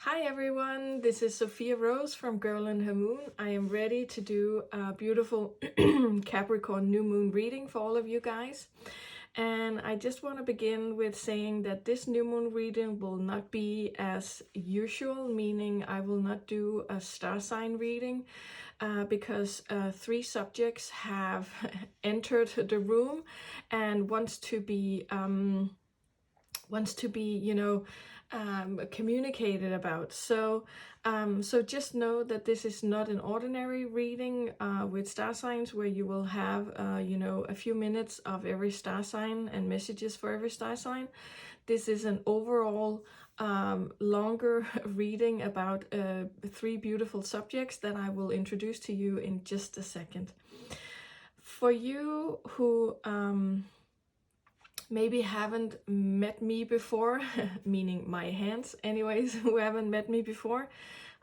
Hi everyone, this is Zofiia Rose from Girl and Her Moon. I am ready to do a beautiful Capricorn new moon reading for all of you guys. And I just want to begin with saying that this new moon reading will not be as usual, meaning I will not do a star sign reading because three subjects have entered the room and wants to be communicated about. So just know that this is not an ordinary reading with star signs where you will have a few minutes of every star sign and messages for every star sign. This is an overall longer reading about three beautiful subjects that I will introduce to you in just a second. For you who maybe haven't met me before, meaning my hands anyways, who haven't met me before,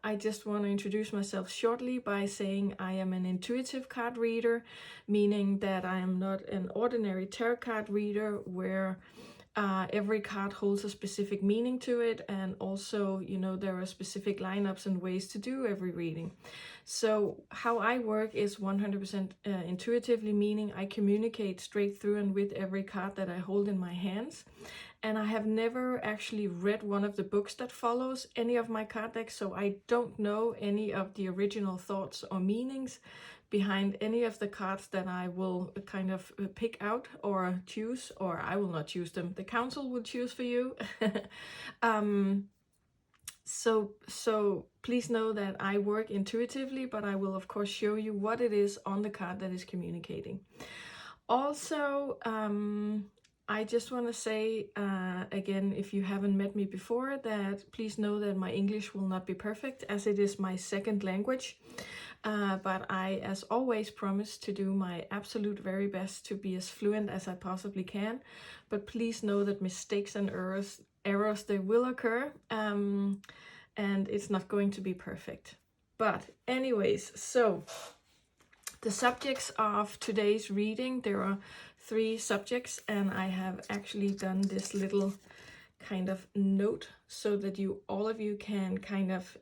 I just want to introduce myself shortly by saying I am an intuitive card reader, meaning that I am not an ordinary tarot card reader where every card holds a specific meaning to it, and also, there are specific lineups and ways to do every reading. So how I work is 100% intuitively, meaning I communicate straight through and with every card that I hold in my hands. And I have never actually read one of the books that follows any of my card decks, so I don't know any of the original thoughts or meanings behind any of the cards that I will kind of pick out or choose, or I will not choose them. The council will choose for you. So please know that I work intuitively, but I will of course show you what it is on the card that is communicating. Also, I just want to say again, if you haven't met me before, that please know that my English will not be perfect as it is my second language. But I, as always, promise to do my absolute very best to be as fluent as I possibly can. But please know that mistakes and errors they will occur, and it's not going to be perfect. But anyways, so the subjects of today's reading, there are three subjects, and I have actually done this little kind of note so that all of you can kind of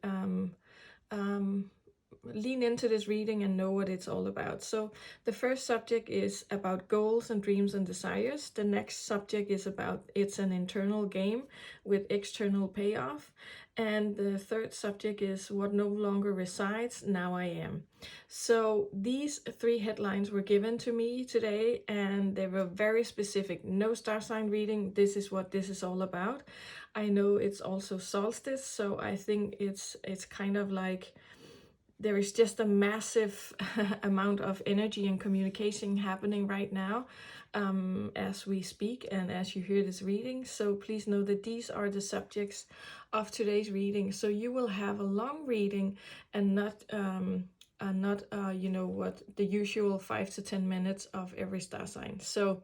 lean into this reading and know what it's all about. So the first subject is about goals and dreams and desires. The next subject is about it's an internal game with external payoff. And the third subject is what no longer resides, now I am. So these three headlines were given to me today, and they were very specific. No star sign reading. This is what this is all about. I know it's also solstice, so I think it's kind of like there is just a massive amount of energy and communication happening right now as we speak and as you hear this reading. So please know that these are the subjects of today's reading. So you will have a long reading and not what the usual 5 to 10 minutes of every star sign. So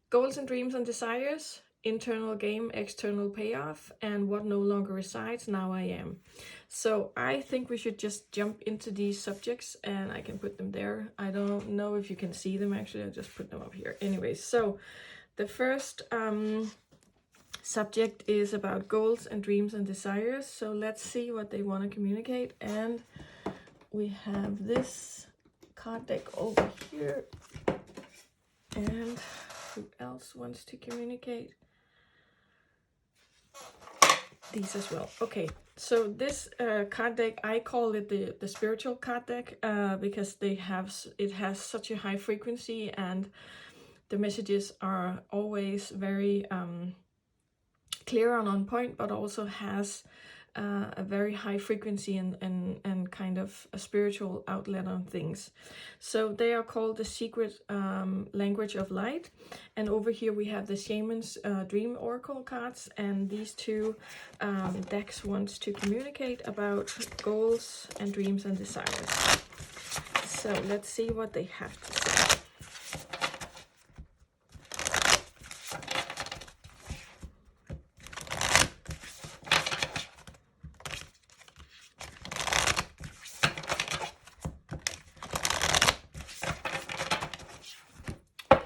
goals and dreams and desires, internal game, external payoff, and what no longer resides, now I am. So I think we should just jump into these subjects, and I can put them there. I don't know if you can see them, actually. I just put them up here. Anyways, so the first subject is about goals and dreams and desires. So let's see what they want to communicate. And we have this card deck over here. And who else wants to communicate? These as well. Okay, so this card deck, I call it the spiritual card deck because it has such a high frequency, and the messages are always very clear and on point, but also has a very high frequency and kind of a spiritual outlet on things. So they are called the secret language of light. And over here we have the shaman's dream oracle cards, and these two decks wants to communicate about goals and dreams and desires. So let's see what they have to say.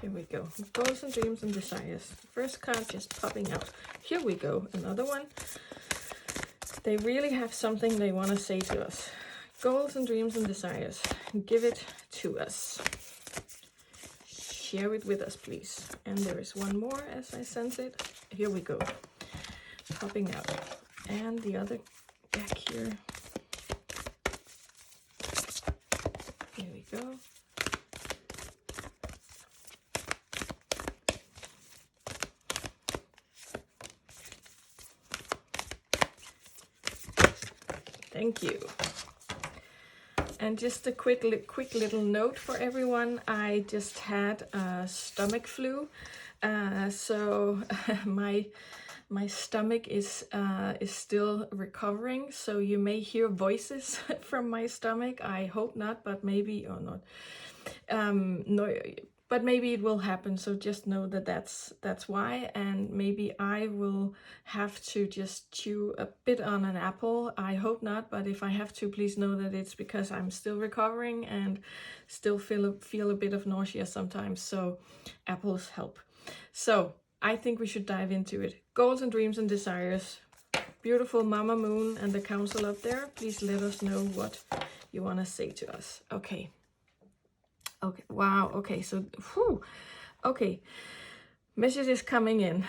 Here we go. Goals and dreams and desires. First card just popping out. Here we go. Another one. They really have something they want to say to us. Goals and dreams and desires. Give it to us. Share it with us, please. And there is one more as I sense it. Here we go. Popping out. And the other back here. Here we go. Thank you. And just a quick little note for everyone. I just had a stomach flu, so my stomach is still recovering. So you may hear voices from my stomach. I hope not, but maybe or not. No. But maybe it will happen, so just know that that's why, and maybe I will have to just chew a bit on an apple. I hope not, but if I have to, please know that it's because I'm still recovering and still feel a bit of nausea sometimes, so apples help. So I think we should dive into it. Goals and dreams and desires. Beautiful Mama Moon and the council up there, please let us know what you want to say to us. Okay. Okay, wow, okay, so, whew, okay, message is coming in.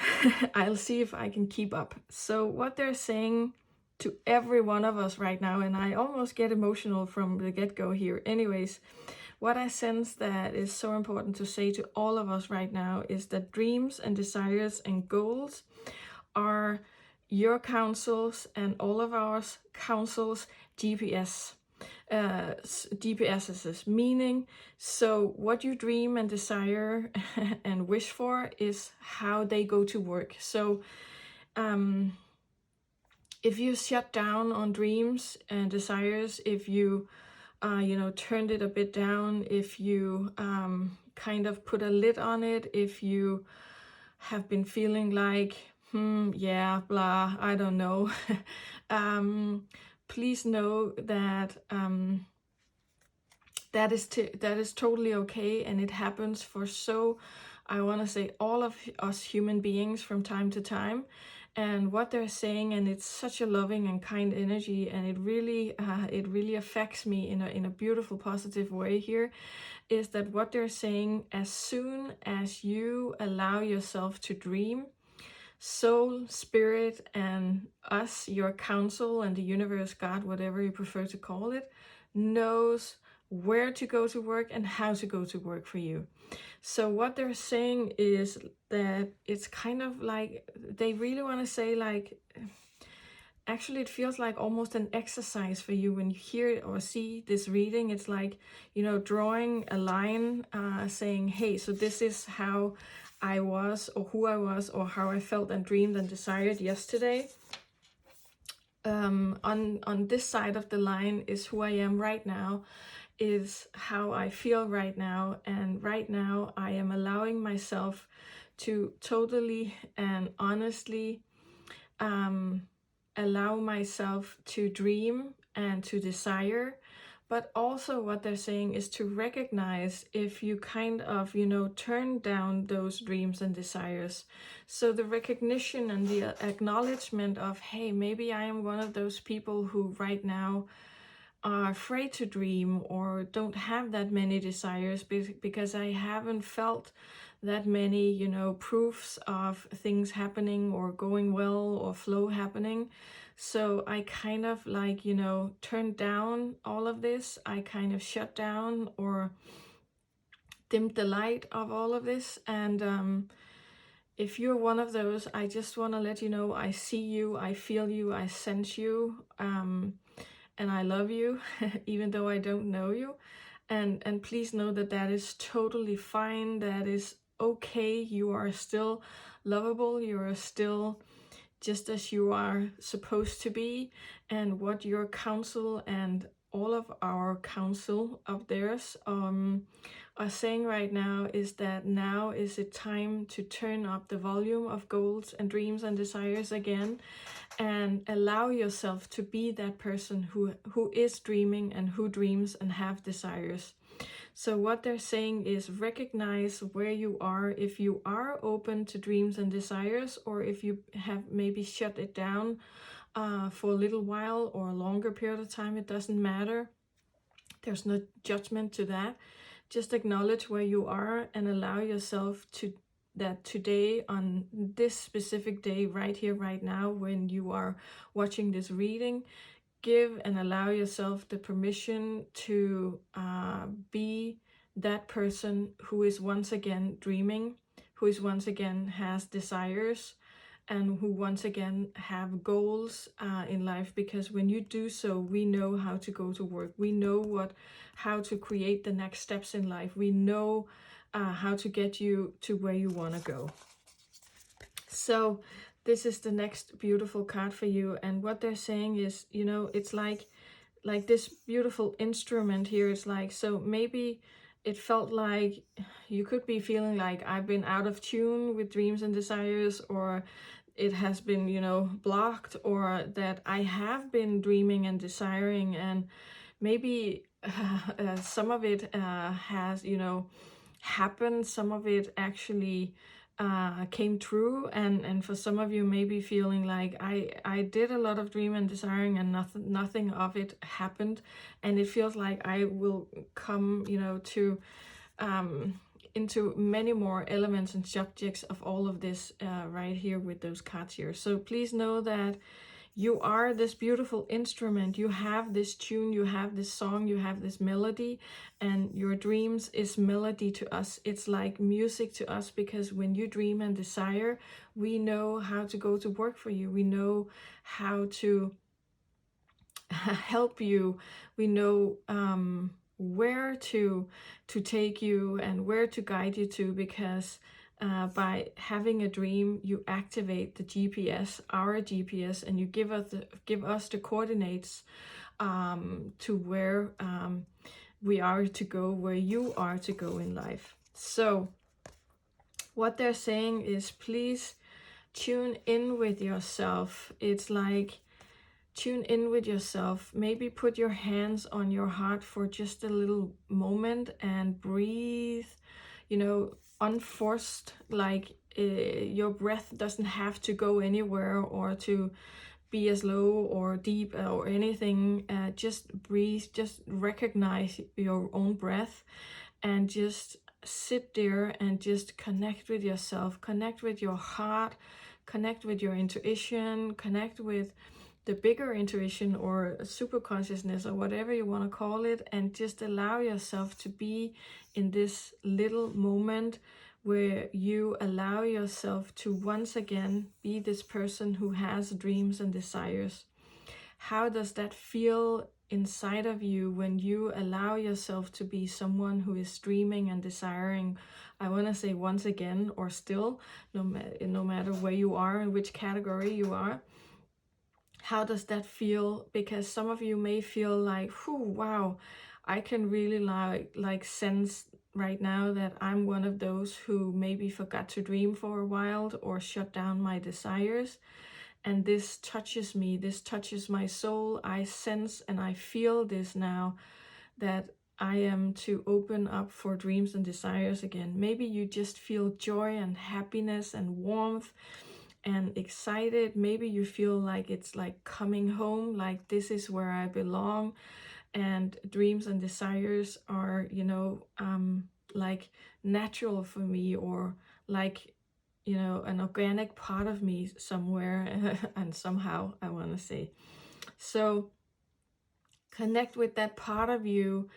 I'll see if I can keep up. So what they're saying to every one of us right now, and I almost get emotional from the get-go here. Anyways, what I sense that is so important to say to all of us right now is that dreams and desires and goals are your counsels and all of our counsels GPSs, meaning so what you dream and desire and wish for is how they go to work. So if you shut down on dreams and desires, if you turned it a bit down, if you kind of put a lid on it, if you have been feeling like yeah, blah, I don't know, please know that that is totally okay, and it happens for I want to say all of us human beings from time to time. And what they're saying, and it's such a loving and kind energy, and it really affects me in a beautiful, positive way here, is that what they're saying, as soon as you allow yourself to dream, soul, spirit, and us, your counsel, and the universe, God, whatever you prefer to call it, knows where to go to work and how to go to work for you. So what they're saying is that it's kind of like they really want to say, like, actually it feels like almost an exercise for you when you hear or see this reading. It's like, drawing a line, saying, hey, so this is how I was, or who I was, or how I felt and dreamed and desired yesterday. On this side of the line is who I am right now, is how I feel right now, and right now I am allowing myself to totally and honestly allow myself to dream and to desire. But also what they're saying is to recognize if you kind of, turn down those dreams and desires. So the recognition and the acknowledgement of, hey, maybe I am one of those people who right now are afraid to dream or don't have that many desires because I haven't felt that many, proofs of things happening or going well or flow happening. So I kind of like, turned down all of this. I kind of shut down or dimmed the light of all of this. And if you're one of those, I just want to let you know, I see you, I feel you, I sense you, and I love you, even though I don't know you. And please know that that is totally fine. That is okay. You are still lovable. You are still just as you are supposed to be. And what your counsel and all of our counsel of theirs are saying right now is that now is it time to turn up the volume of goals and dreams and desires again, and allow yourself to be that person who is dreaming and who dreams and have desires. So what they're saying is recognize where you are, if you are open to dreams and desires, or if you have maybe shut it down for a little while or a longer period of time. It doesn't matter. There's no judgment to that. Just acknowledge where you are and allow yourself to that today, on this specific day, right here, right now, when you are watching this reading, give and allow yourself the permission to be that person who is once again dreaming, who is once again has desires, and who once again have goals in life. Because when you do so, we know how to go to work. We know how to create the next steps in life. We know how to get you to where you want to go. So this is the next beautiful card for you. And what they're saying is, you know, it's like this beautiful instrument here. It's like, so maybe it felt like you could be feeling like I've been out of tune with dreams and desires, or it has been, you know, blocked, or that I have been dreaming and desiring, and maybe some of it has, you know, happened. Some of it actually came true, and for some of you maybe feeling like I did a lot of dream and desiring and nothing of it happened, and it feels like I will come, you know, to into many more elements and subjects of all of this right here with those cards here. So please know that you are this beautiful instrument. You have this tune, you have this song, you have this melody, and your dreams is melody to us. It's like music to us, because when you dream and desire, we know how to go to work for you. We know how to help you. We know where to take you and where to guide you to, because by having a dream, you activate the GPS, our GPS, and you give us the coordinates to where we are to go, where you are to go in life. So what they're saying is, please tune in with yourself. It's like, tune in with yourself. Maybe put your hands on your heart for just a little moment and breathe, you know, unforced, like your breath doesn't have to go anywhere or to be as low or deep or anything. Just breathe, just recognize your own breath, and just sit there and just connect with yourself, connect with your heart, connect with your intuition, connect with the bigger intuition or super consciousness or whatever you want to call it, and just allow yourself to be in this little moment where you allow yourself to once again be this person who has dreams and desires. How does that feel inside of you when you allow yourself to be someone who is dreaming and desiring? I want to say once again, or still, no matter where you are and which category you are. How does that feel? Because some of you may feel like, wow, I can really like sense right now that I'm one of those who maybe forgot to dream for a while or shut down my desires. And this touches me, this touches my soul. I sense and I feel this now, that I am to open up for dreams and desires again. Maybe you just feel joy and happiness and warmth and excited. Maybe you feel like it's like coming home, like this is where I belong. And dreams and desires are, you know, like natural for me, or like, you know, an organic part of me somewhere and somehow, I want to say. So connect with that part of you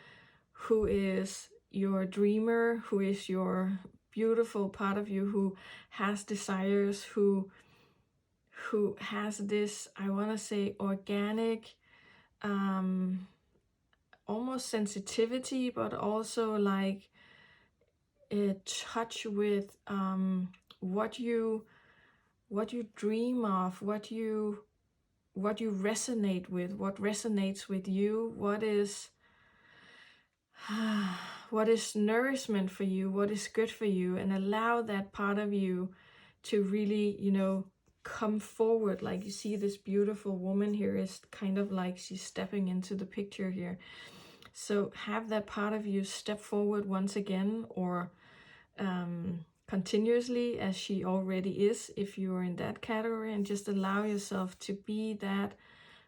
who is your dreamer, who is your beautiful part of you, who has desires, who has this, I want to say, organic almost sensitivity, but also like a touch with what you dream of, what you resonate with, what resonates with you, what is nourishment for you, what is good for you, and allow that part of you to really, you know, come forward. Like you see this beautiful woman here is kind of like she's stepping into the picture here. So have that part of you step forward once again, or continuously as she already is, if you are in that category, and just allow yourself to be that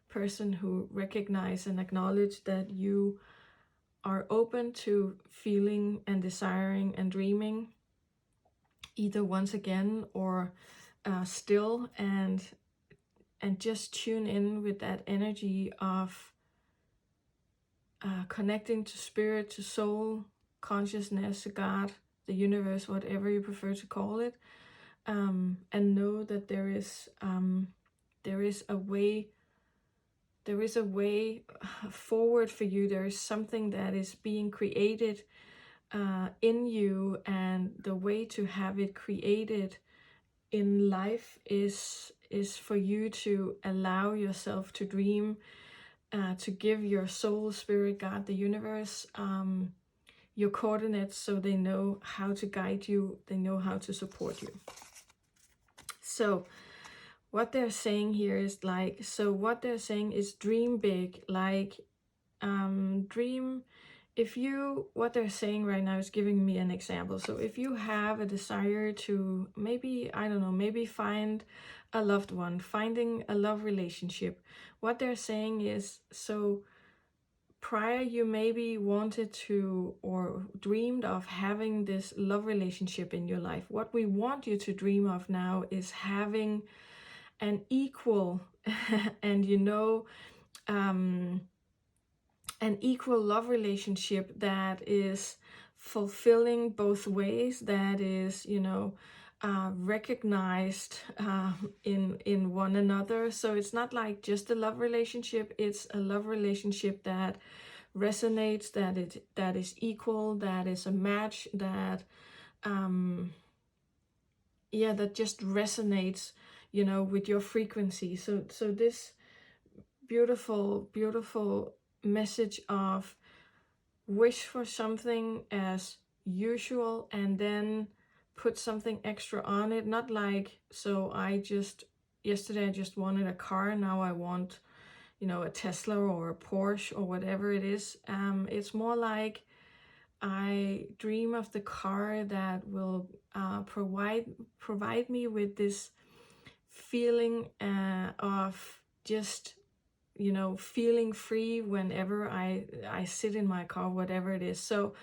person who recognize and acknowledge that you are open to feeling and desiring and dreaming either once again or still, and just tune in with that energy of connecting to spirit, to soul, consciousness, to God, the universe, whatever you prefer to call it, and know that there is a way. There is a way forward for you. There is something that is being created in you, and the way to have it created in life is for you to allow yourself to dream, to give your soul, spirit, God, the universe, your coordinates, so they know how to guide you, they know how to support you. So what they're saying here is what they're saying is dream big, dream. What they're saying right now is giving me an example. So if you have a desire to maybe, I don't know, maybe find a loved one, finding a love relationship, what they're saying is, so prior you maybe wanted to or dreamed of having this love relationship in your life. What we want you to dream of now is having an equal and an equal love relationship that is fulfilling both ways, that is recognized in one another. So it's not like just a love relationship, it's a love relationship that resonates, that is equal, that is a match, that that just resonates with your frequency. So this beautiful message of wish for something as usual and then put something extra on it. Not like, so yesterday I just wanted a car, now I want a Tesla or a Porsche or whatever it is. It's more like I dream of the car that will provide me with this feeling of just feeling free whenever I sit in my car, whatever it is. So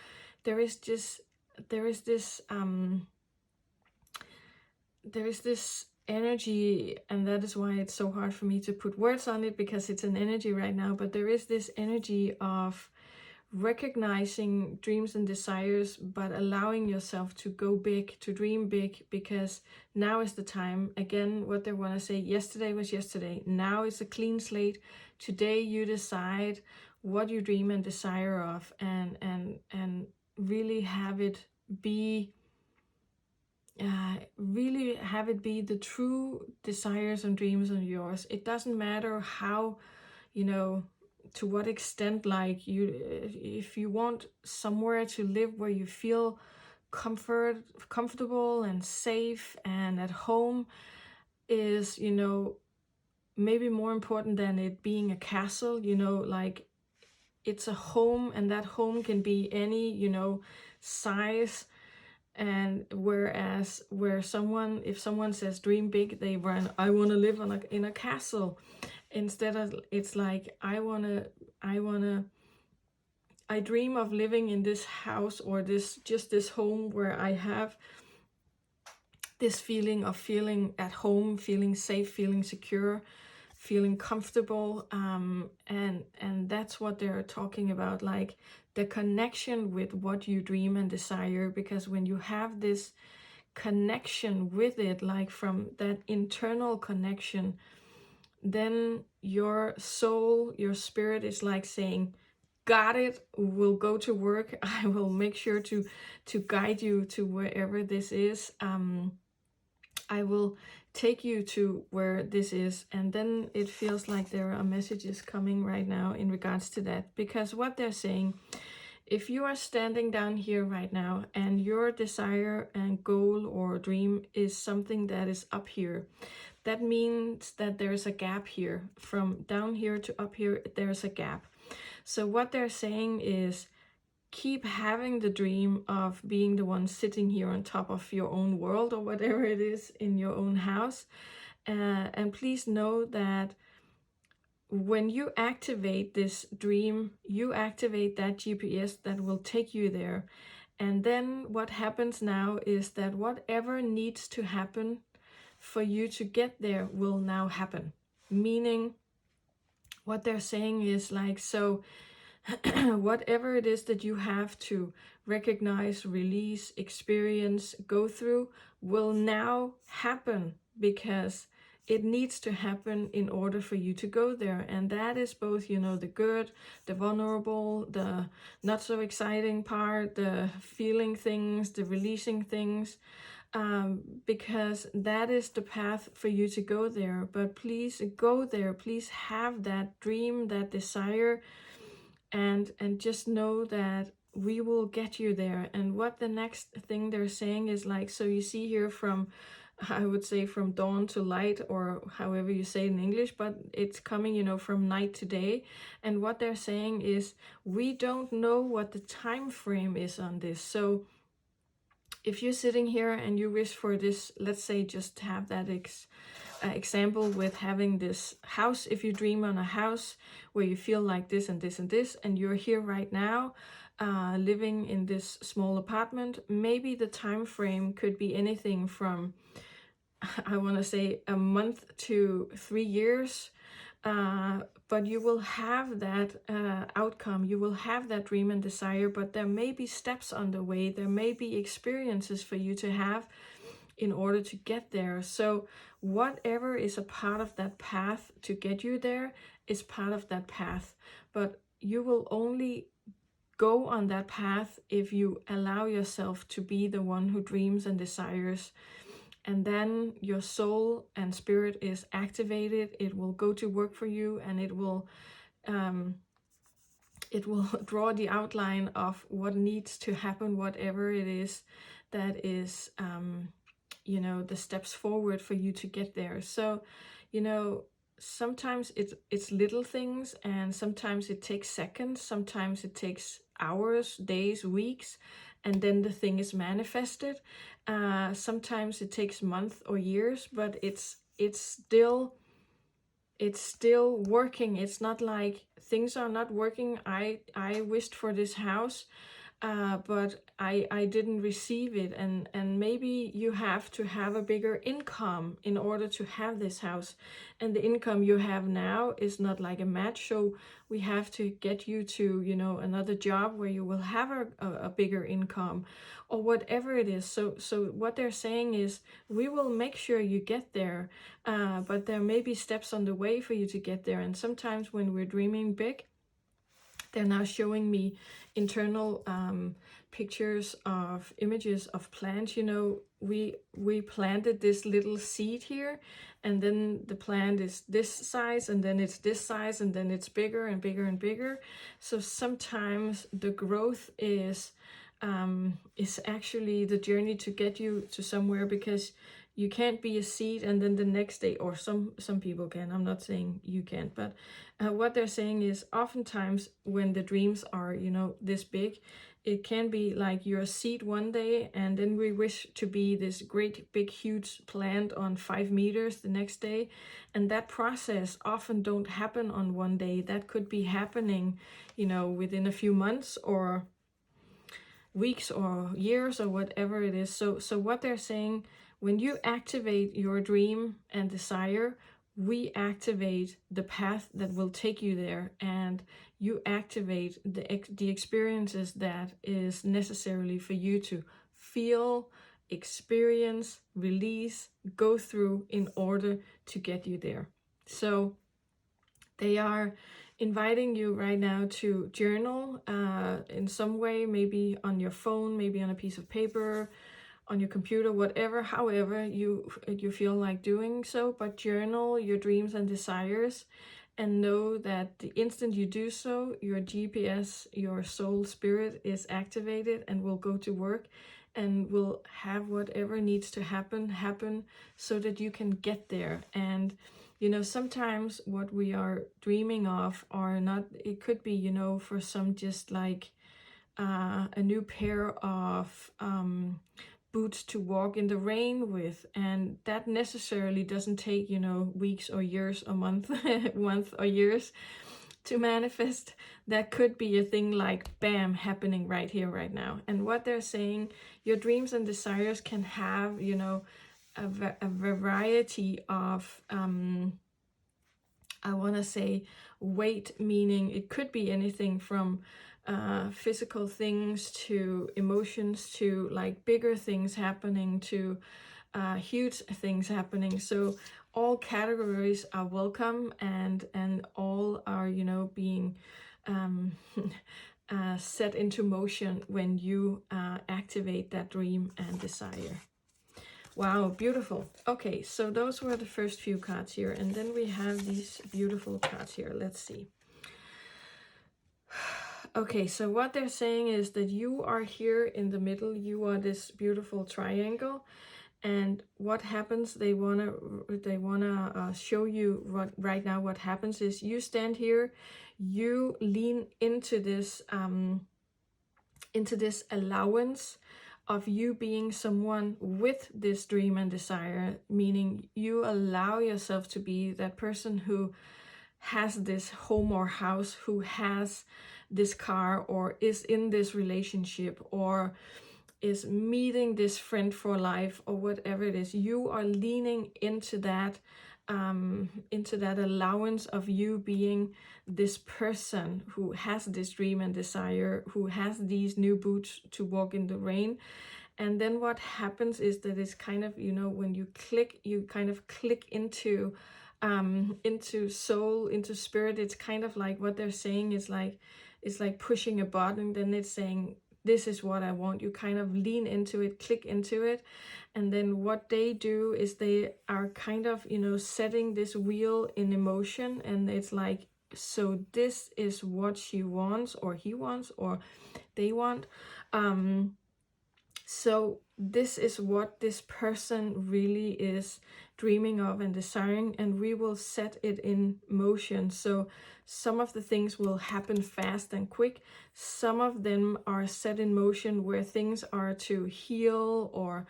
there is this energy, and that is why it's so hard for me to put words on it, because it's an energy right now. But there is this energy of recognizing dreams and desires, but allowing yourself to go big, to dream big, because now is the time. Again, what they want to say, yesterday was yesterday, now is a clean slate. Today you decide what you dream and desire of, and really have it be the true desires and dreams of yours. It doesn't matter how, to what extent, if you want somewhere to live where you feel comfortable and safe and at home, is maybe more important than it being a castle. It's a home, and that home can be any size. And if someone says dream big, they run, I want to live in a castle. Instead of, it's like, I dream of living in this house, or this home where I have this feeling of feeling at home, feeling safe, feeling secure, feeling comfortable. And that's what they're talking about, like the connection with what you dream and desire. Because when you have this connection with it, like from that internal connection, then your soul, your spirit is like saying, got it, we'll go to work. I will make sure to guide you to wherever this is. I will take you to where this is. And then it feels like there are messages coming right now in regards to that. Because what they're saying, if you are standing down here right now and your desire and goal or dream is something that is up here, that means that there's a gap here. From down here to up here, there's a gap. So what they're saying is, keep having the dream of being the one sitting here on top of your own world or whatever it is in your own house. And please know that when you activate this dream, you activate that GPS that will take you there. And then what happens now is that whatever needs to happen for you to get there will now happen. Meaning, what they're saying is like, so whatever it is that you have to recognize, release, experience, go through will now happen, because it needs to happen in order for you to go there. And that is both, you know, the good, the vulnerable, the not so exciting part, the feeling things, the releasing things, because that is the path for you to go there. But please go there, please have that dream, that desire, and just know that we will get you there. And what the next thing they're saying is like, so you see here from, I would say from dawn to light, or however you say it in English, but it's coming, you know, from night to day. And what they're saying is, we don't know what the time frame is on this. So if you're sitting here and you wish for this, let's say just have that example with having this house. If you dream on a house where you feel like this and this and this, and you're here right now, living in this small apartment, maybe the time frame could be anything from, I want to say, a month to 3 years. But you will have that outcome, you will have that dream and desire, but there may be steps on the way, there may be experiences for you to have in order to get there. So whatever is a part of that path to get you there is part of that path. But you will only go on that path if you allow yourself to be the one who dreams and desires. And then your soul and spirit is activated. It will go to work for you, and it will draw the outline of what needs to happen, whatever it is that is, you know, the steps forward for you to get there. So, you know, sometimes it's little things, and sometimes it takes seconds, sometimes it takes hours, days, weeks, and then the thing is manifested. Sometimes it takes months or years, but it's still working. It's not like things are not working. I wished for this house, but I didn't receive it, and maybe you have to have a bigger income in order to have this house, and the income you have now is not like a match. So we have to get you to, you know, another job where you will have a bigger income, or whatever it is. So what they're saying is, we will make sure you get there, but there may be steps on the way for you to get there. And sometimes when we're dreaming big, they're now showing me internal pictures of images of plants. You know, we planted this little seed here, and then the plant is this size, and then it's this size, and then it's bigger and bigger and bigger. So sometimes the growth is actually the journey to get you to somewhere, because you can't be a seed and then the next day, or some people can, I'm not saying you can't, but what they're saying is, oftentimes when the dreams are, you know, this big, it can be like you're a seed one day, and then we wish to be this great big huge plant on 5 meters the next day. And that process often don't happen on one day. That could be happening, you know, within a few months or weeks or years or whatever it is. So what they're saying, when you activate your dream and desire, we activate the path that will take you there, and you activate the experiences that is necessarily for you to feel, experience, release, go through in order to get you there. So they are inviting you right now to journal in some way, maybe on your phone, maybe on a piece of paper, on your computer, whatever, however you feel like doing so. But journal your dreams and desires, and know that the instant you do so, your GPS, your soul spirit is activated and will go to work and will have whatever needs to happen so that you can get there. And you know, sometimes what we are dreaming of are not, it could be, you know, for some just like a new pair of boots to walk in the rain with, and that necessarily doesn't take, you know, weeks or years or month or years to manifest. That could be a thing like bam, happening right here, right now. And what they're saying, your dreams and desires can have, you know, a variety of I want to say weight, meaning it could be anything from physical things to emotions to like bigger things happening to huge things happening. So all categories are welcome, and all are, you know, being set into motion when you activate that dream and desire. Wow, beautiful. Okay, so those were the first few cards here, and then we have these beautiful cards here. Let's see. Okay, so what they're saying is that you are here in the middle. You are this beautiful triangle, and what happens? They wanna show you what right now. What happens is you stand here, you lean into this allowance of you being someone with this dream and desire, meaning you allow yourself to be that person who has this home or house, who has this car, or is in this relationship, or is meeting this friend for life, or whatever it is. You are leaning into that allowance of you being this person who has this dream and desire, who has these new boots to walk in the rain. And then what happens is that it's kind of, you know, when you kind of click into soul, into spirit. It's kind of like what they're saying is like, it's like pushing a button, then it's saying, this is what I want. You kind of lean into it, click into it. And then what they do is they are kind of, you know, setting this wheel in emotion. And it's like, so this is what she wants, or he wants, or they want. So this is what this person really is dreaming of and desiring, and we will set it in motion. So some of the things will happen fast and quick. Some of them are set in motion where things are to heal, or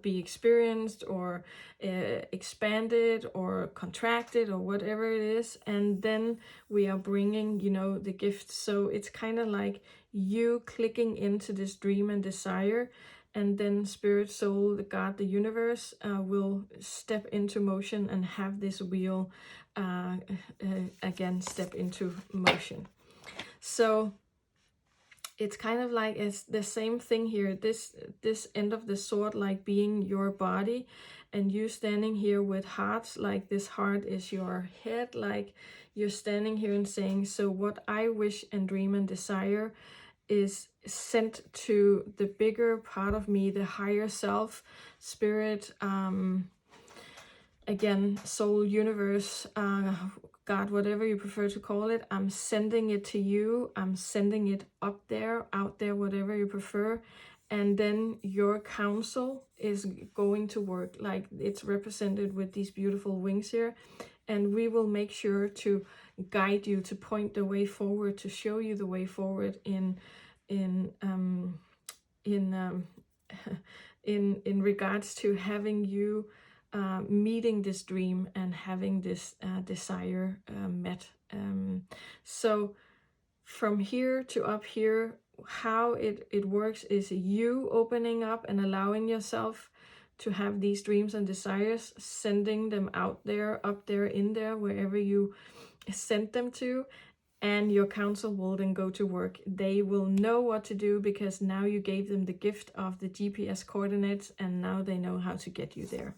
be experienced, or expanded, or contracted, or whatever it is. And then we are bringing, you know, the gift. So it's kind of like you clicking into this dream and desire, and then spirit, soul, the God, the universe will step into motion and have this wheel again step into motion. So it's kind of like it's the same thing here. This end of the sword, like being your body, and you standing here with hearts, like this heart is your head, like you're standing here and saying, so what I wish and dream and desire is sent to the bigger part of me, the higher self, spirit, again, soul, universe, God, whatever you prefer to call it. I'm sending it to you. I'm sending it up there, out there, whatever you prefer. And then your counsel is going to work, like it's represented with these beautiful wings here. And we will make sure to guide you, to point the way forward, to show you the way forward in regards to having you meeting this dream and having this desire met. So from here to up here, how it works is you opening up and allowing yourself to have these dreams and desires, sending them out there, up there, in there, wherever you sent them to, and your counsel will then go to work. They will know what to do because now you gave them the gift of the GPS coordinates, and now they know how to get you there.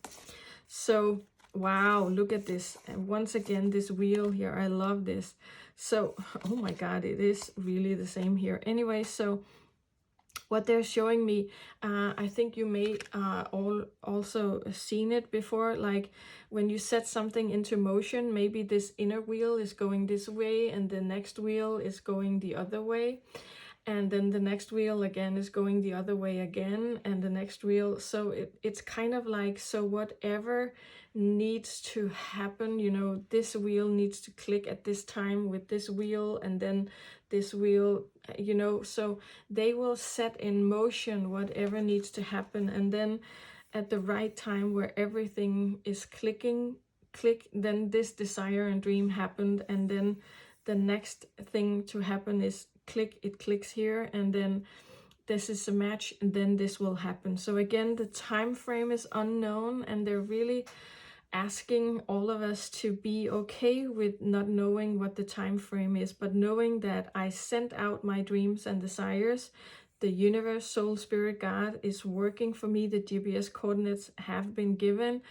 So wow, look at this. And once again, this wheel here, I love this. So, oh my God, it is really the same here. Anyway, so what they're showing me, I think you may also seen it before, like when you set something into motion, maybe this inner wheel is going this way and the next wheel is going the other way. and then the next wheel again is going the other way again, and the next wheel. So it's kind of like, so whatever needs to happen, you know, this wheel needs to click at this time with this wheel, and then this wheel, you know, so they will set in motion whatever needs to happen, and then at the right time where everything is clicking, then this desire and dream happened, and then the next thing to happen is click, it clicks here, and then this is a match, and then this will happen. So again, the time frame is unknown, and they're really asking all of us to be okay with not knowing what the time frame is, but knowing that I sent out my dreams and desires. The universe, soul, spirit, God is working for me. The GPS coordinates have been given.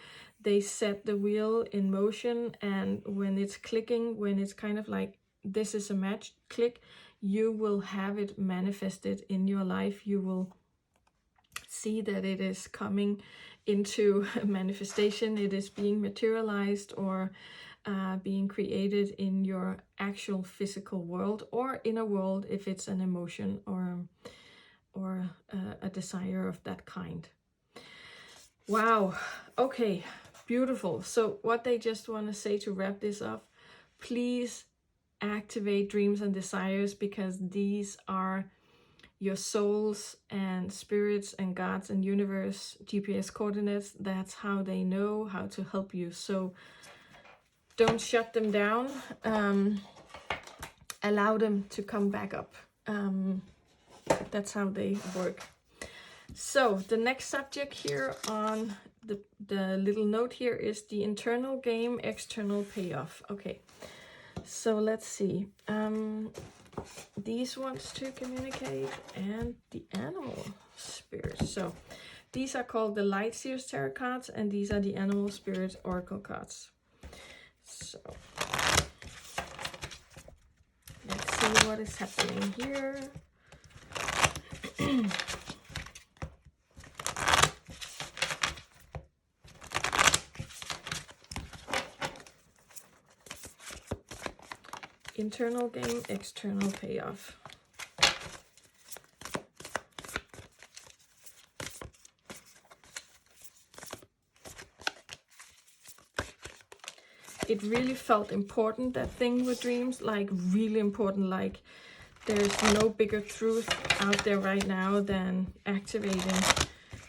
They set the wheel in motion, and when it's clicking, when it's kind of like, this is a match, click, you will have it manifested in your life. You will see that it is coming into manifestation. It is being materialized or being created in your actual physical world, or in a world if it's an emotion or a desire of that kind. Wow. Okay, beautiful. So what they just want to say to wrap this up, please activate dreams and desires, because these are your souls and spirits and gods and universe GPS coordinates. That's how they know how to help you. So don't shut them down. Allow them to come back up. That's how they work. So the next subject here on the little note here is the internal game, external payoff. Okay, so let's see. These ones to communicate, and the animal spirit. So these are called the Light Seers Tarot cards, and these are the Animal Spirit Oracle cards. So let's see what is happening here. Internal game, external payoff. It really felt important, that thing with dreams, like really important, like there's no bigger truth out there right now than activating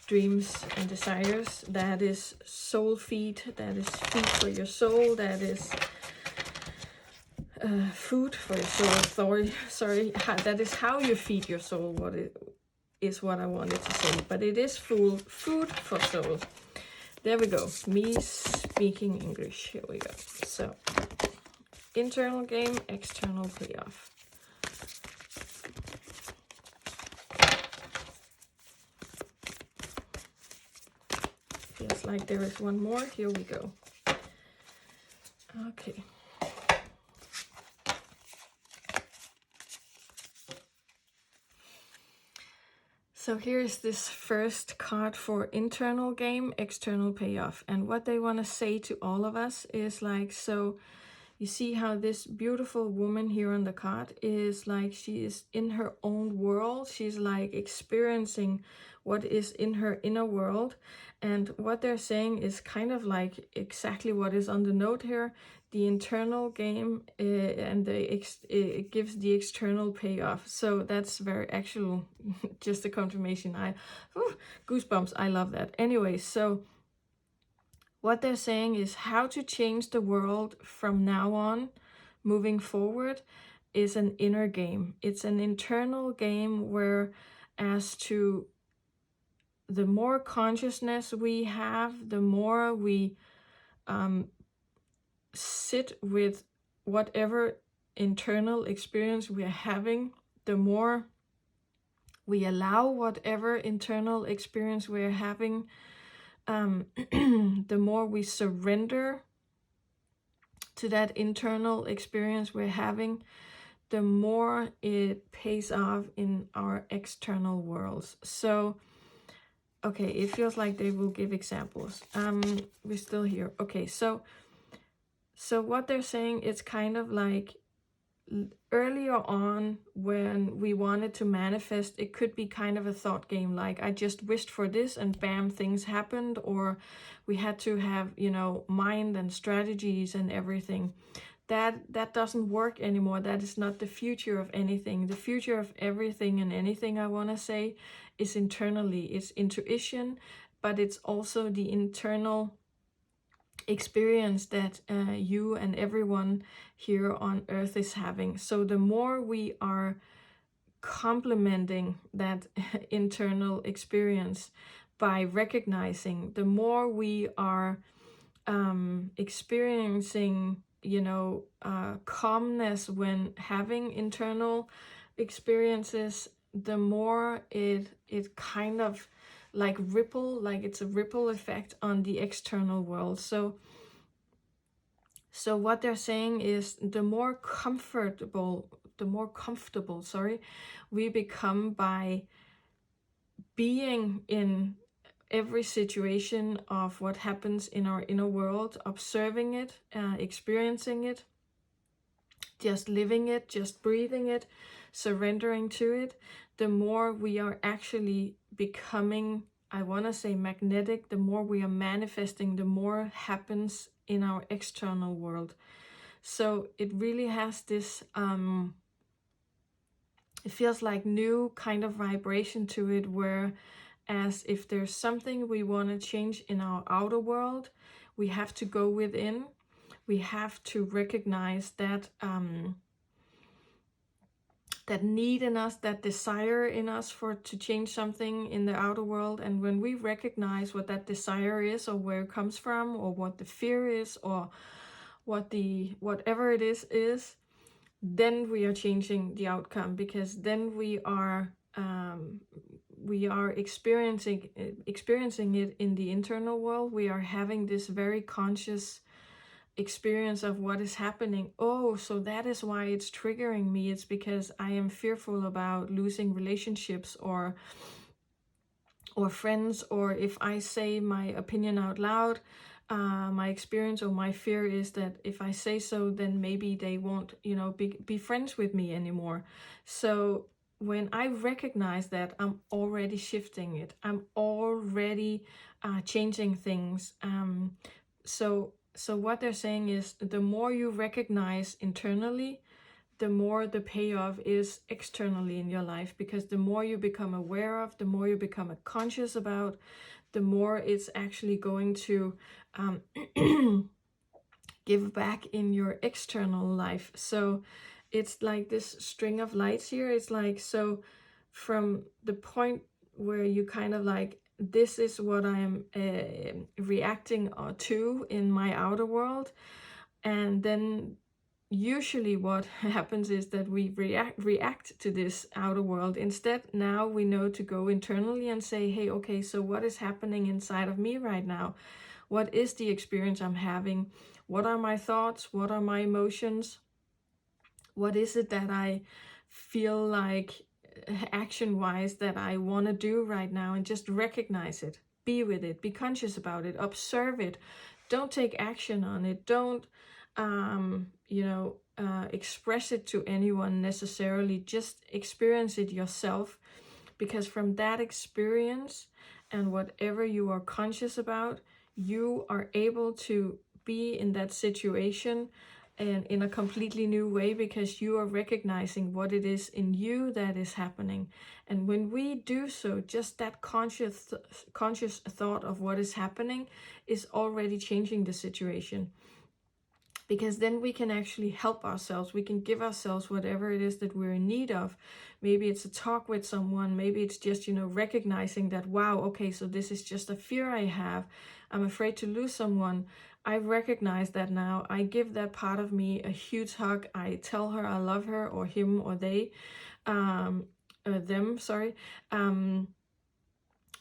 dreams and desires. That is soul feed, that is feed for your soul, that is food for your soul. Sorry, that is how you feed your soul. What it is, what I wanted to say, but it is food for soul. There we go. Me speaking English. Here we go. So, internal game, external payoff. Feels like there is one more. Here we go. Okay. So here's this first card for internal game, external payoff. And what they want to say to all of us is like, so you see how this beautiful woman here on the card is like, she is in her own world. She's like experiencing what is in her inner world. And what they're saying is kind of like exactly what is on the note here. The internal game and it gives the external payoff. So that's very actual, just a confirmation. Goosebumps. I love that. Anyway, so what they're saying is how to change the world from now on, moving forward, is an inner game. It's an internal game where, as to the more consciousness we have, the more we sit with whatever internal experience we are having, the more we allow whatever internal experience we are having, the more we surrender to that internal experience we're having, the more it pays off in our external worlds. So, okay, it feels like they will give examples. We're still here. Okay, so what they're saying is kind of like earlier on, when we wanted to manifest, it could be kind of a thought game, like I just wished for this and bam, things happened, or we had to have, you know, mind and strategies and everything. That doesn't work anymore. That is not the future of anything. The future of everything and anything, I want to say, is internally. It's intuition, but it's also the internal experience that you and everyone here on earth is having. So the more we are complementing that internal experience by recognizing, the more we are experiencing, you know, calmness when having internal experiences, the more it kind of like it's a ripple effect on the external world. So what they're saying is the more comfortable we become by being in every situation of what happens in our inner world, observing it, experiencing it, just living it, just breathing it, surrendering to it, the more we are actually becoming, I want to say, magnetic. The more we are manifesting, the more happens in our external world. So it really has this it feels like new kind of vibration to it, where as if there's something we want to change in our outer world, we have to go within. We have to recognize that that need in us, that desire in us to change something in the outer world. And when we recognize what that desire is, or where it comes from, or what the fear is, or whatever it is, then we are changing the outcome, because then we are experiencing it in the internal world. We are having this very conscious experience of what is happening. Oh, so that is why it's triggering me. It's because I am fearful about losing relationships or friends, or if I say my opinion out loud, my experience or my fear is that if I say so, then maybe they won't, you know, be friends with me anymore. So when I recognize that, I'm already shifting it. I'm already changing things. So what they're saying is, the more you recognize internally, the more the payoff is externally in your life, because the more you become aware of, the more you become conscious about, the more it's actually going to give back in your external life. So it's like this string of lights here. It's like, so from the point where you kind of like, this is what I am reacting to in my outer world, and then usually what happens is that we react to this outer world. Instead, now we know to go internally and say, hey, okay, so what is happening inside of me right now? What is the experience I'm having? What are my thoughts? What are my emotions? What is it that I feel like action-wise that I want to do right now? And just recognize it, be with it, be conscious about it, observe it. Don't take action on it. Don't express it to anyone necessarily. Just experience it yourself, because from that experience and whatever you are conscious about, you are able to be in that situation and in a completely new way, because you are recognizing what it is in you that is happening. And when we do so, just that conscious thought of what is happening is already changing the situation, because then we can actually help ourselves. We can give ourselves whatever it is that we're in need of. Maybe it's a talk with someone. Maybe it's just, recognizing that, wow, okay, so this is just a fear I have. I'm afraid to lose someone. I recognize that now. I give that part of me a huge hug. I tell her I love her, or him, or they, them, sorry.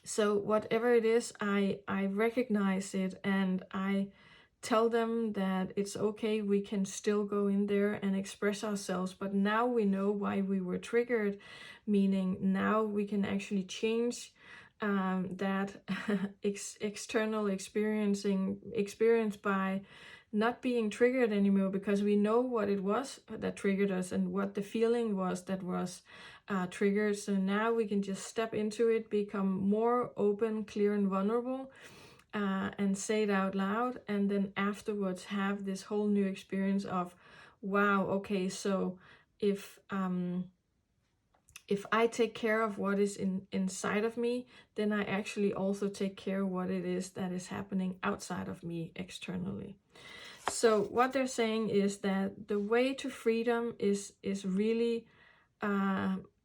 So whatever it is, I recognize it, and I tell them that it's okay, we can still go in there and express ourselves, but now we know why we were triggered, meaning now we can actually change that external experience by not being triggered anymore, because we know what it was that triggered us and what the feeling was that was triggered. So now we can just step into it, become more open, clear, and vulnerable, and say it out loud, and then afterwards have this whole new experience of, wow, okay, so if I take care of what is inside of me, then I actually also take care of what it is that is happening outside of me externally. So what they're saying is that the way to freedom is really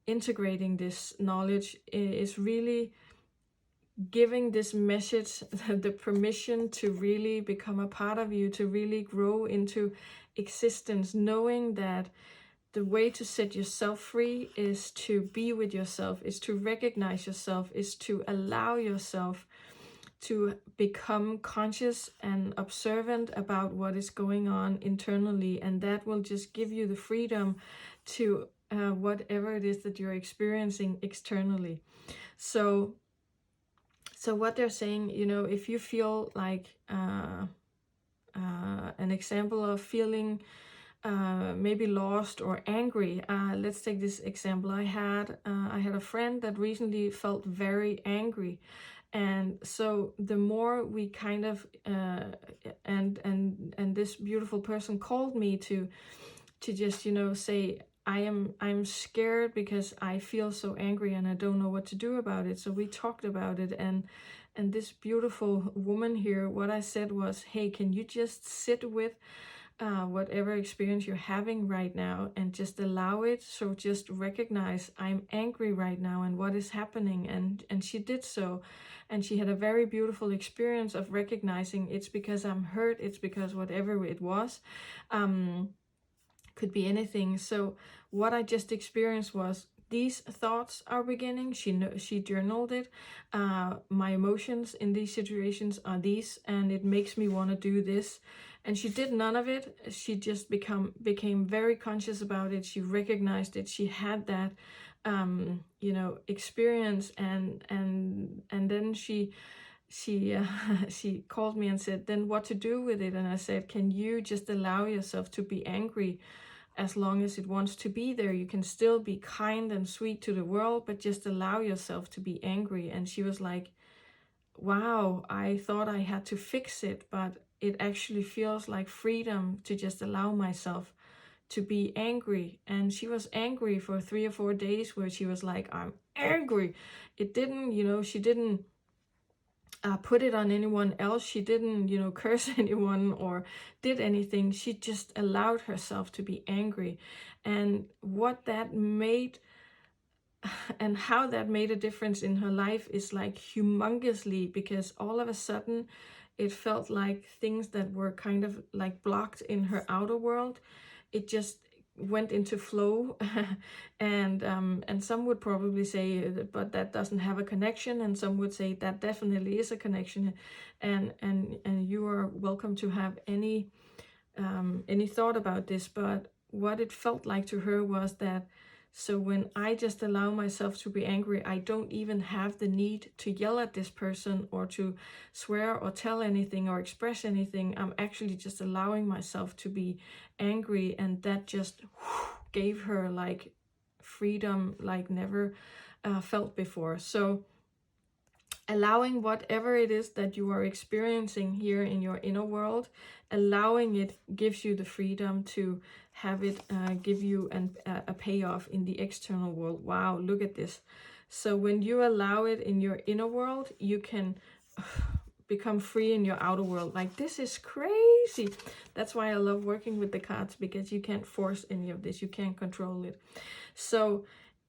integrating this knowledge, is really giving this message the permission to really become a part of you, to really grow into existence, knowing that the way to set yourself free is to be with yourself, is to recognize yourself, is to allow yourself to become conscious and observant about what is going on internally, and that will just give you the freedom to whatever it is that you're experiencing externally. So what they're saying, you know, if you feel like an example of feeling maybe lost or angry. Let's take this example. I had a friend that recently felt very angry, and so the more we kind of and this beautiful person called me to just, you know, say, I'm scared because I feel so angry and I don't know what to do about it. So we talked about it, and this beautiful woman here, what I said was, hey, can you just sit with whatever experience you're having right now and just allow it? So just recognize, I'm angry right now and what is happening. And she did so, and she had a very beautiful experience of recognizing, it's because I'm hurt, it's because whatever it was, could be anything. So what I just experienced was, these thoughts are beginning. She journaled it. My emotions in these situations are these, and it makes me want to do this. And she did none of it. She just became very conscious about it. She recognized it. She had that you know, experience, and then she she called me and said, then what to do with it? And I said, can you just allow yourself to be angry as long as it wants to be there? You can still be kind and sweet to the world, but just allow yourself to be angry. And she was like, wow, I thought I had to fix it, but it actually feels like freedom to just allow myself to be angry. And she was angry for 3 or 4 days, where she was like, I'm angry. It didn't, you know, she didn't put it on anyone else. She didn't, you know, curse anyone or did anything. She just allowed herself to be angry. And what that made and how that made a difference in her life is like humongously, because all of a sudden it felt like things that were kind of like blocked in her outer world, it just went into flow. And some would probably say, but that doesn't have a connection, and some would say that definitely is a connection. And you are welcome to have any thought about this. But what it felt like to her was that, so when I just allow myself to be angry, I don't even have the need to yell at this person or to swear or tell anything or express anything. I'm actually just allowing myself to be angry, and that just gave her like freedom like never felt before. So allowing whatever it is that you are experiencing here in your inner world, allowing it gives you the freedom to have it give you a payoff in the external world. Wow, look at this. So when you allow it in your inner world, you can become free in your outer world. Like, this is crazy. That's why I love working with the cards, because you can't force any of this. You can't control it. So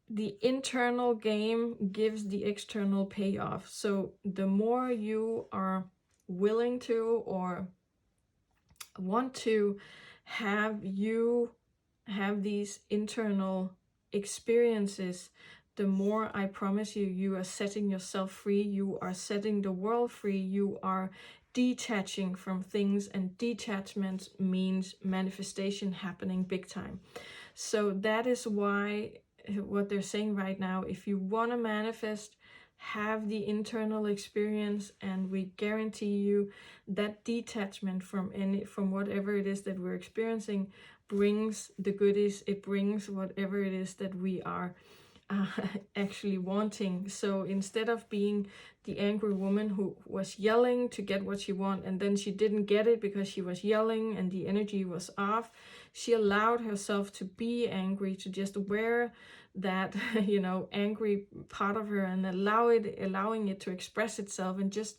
the internal game gives the external payoff. So the more you are willing to or want to have these internal experiences, the more, I promise you, you are setting yourself free. You are setting the world free. You are detaching from things, and detachment means manifestation happening big time. So that is why what they're saying right now, if you want to manifest have the internal experience, and we guarantee you that detachment from whatever it is that we're experiencing brings the goodies. It brings whatever it is that we are actually wanting. So instead of being the angry woman who was yelling to get what she wanted, and then she didn't get it because she was yelling and the energy was off, she allowed herself to be angry, to just wear that angry part of her, and allowing it to express itself, and just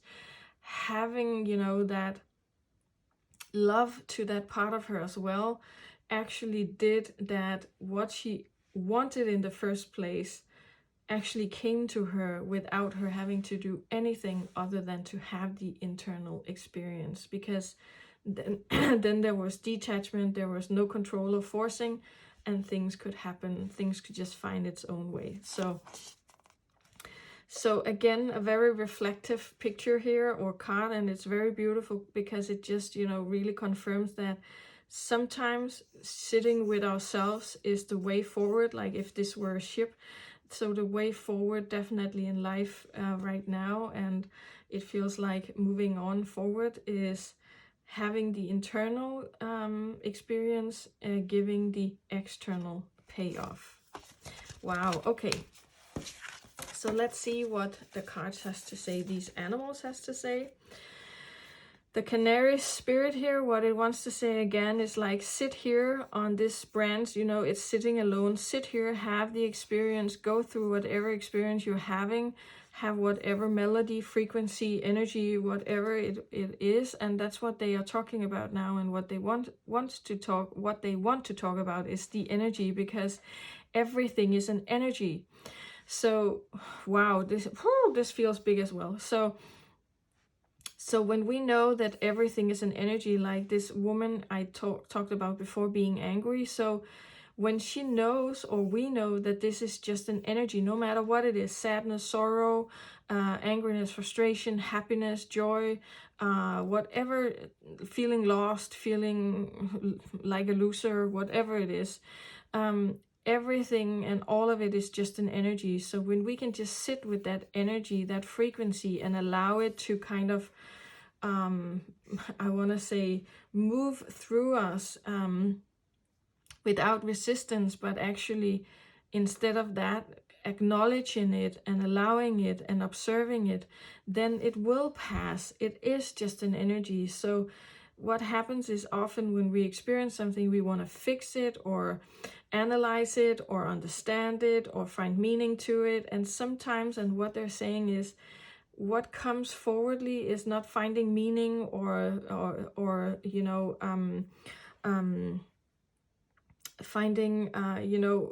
having that love to that part of her as well, actually did that what she wanted in the first place actually came to her without her having to do anything other than to have the internal experience. Because then, then there was detachment, there was no control or forcing, and things could happen, things could just find its own way. So again, a very reflective picture here, or card, and it's very beautiful because it just, really confirms that sometimes sitting with ourselves is the way forward. Like if this were a ship, so the way forward definitely in life right now, and it feels like moving on forward is having the internal experience, giving the external payoff. Wow, okay. So let's see what the cards has to say, these animals has to say. The canary spirit here, what it wants to say again is like, sit here on this branch, it's sitting alone. Sit here, have the experience, go through whatever experience you're having, have whatever melody, frequency, energy, whatever it is. And that's what they are talking about now. And what they want to talk about is the energy, because everything is an energy. So, wow, this feels big as well. So when we know that everything is an energy, like this woman I talked about before being angry, so when she knows, or we know, that this is just an energy, no matter what it is, sadness, sorrow, angriness, frustration, happiness, joy, whatever, feeling lost, feeling like a loser, whatever it is, everything and all of it is just an energy. So when we can just sit with that energy, that frequency, and allow it to kind of, I want to say, move through us without resistance, but actually, instead of that, acknowledging it and allowing it and observing it, then it will pass. It is just an energy. So what happens is, often when we experience something, we want to fix it or analyze it or understand it or find meaning to it. And sometimes, and what they're saying is, what comes forwardly is not finding meaning or finding